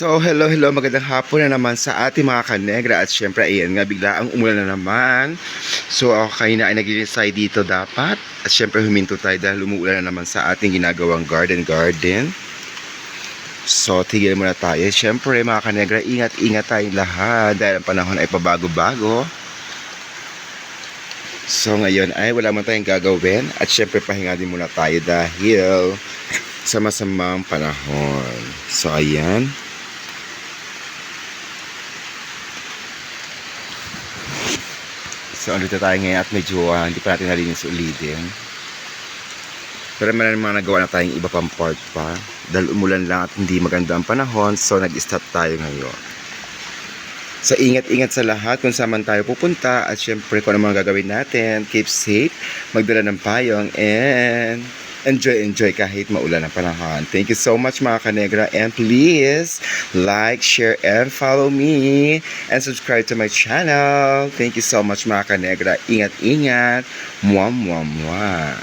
So, hello, magandang hapon na naman sa ating mga kanegra at syempre, ayan nga, bigla ang umulan na naman. So, ako kanina ay naglilisay dito dapat at syempre huminto tayo dahil umuulan na naman sa ating ginagawang garden. So, tigil muna tayo. Syempre, mga kanegra, ingat tayong lahat dahil ang panahon ay pabago-bago. So, ngayon ay wala man tayong gagawin at syempre pahinga din muna tayo dahil sa masamang panahon. So, ayan. So, andito tayo ngayon at medyo hindi pa natin nalinis ulitin. Pero may mga nagawa na tayong iba pang part pa. Dahil umulan lang at hindi maganda ang panahon, so nag-stop tayo ngayon. So, ingat-ingat sa lahat kung saan man tayo pupunta. At syempre, kung ano mga gagawin natin, keep safe, magdala ng payong, and enjoy kahit maulan ang panahon. Thank you so much mga kanegra, and please like, share, and follow me and subscribe to my channel. Thank you so much mga kanegra. Ingat-ingat. Mwah, mwah, mwah.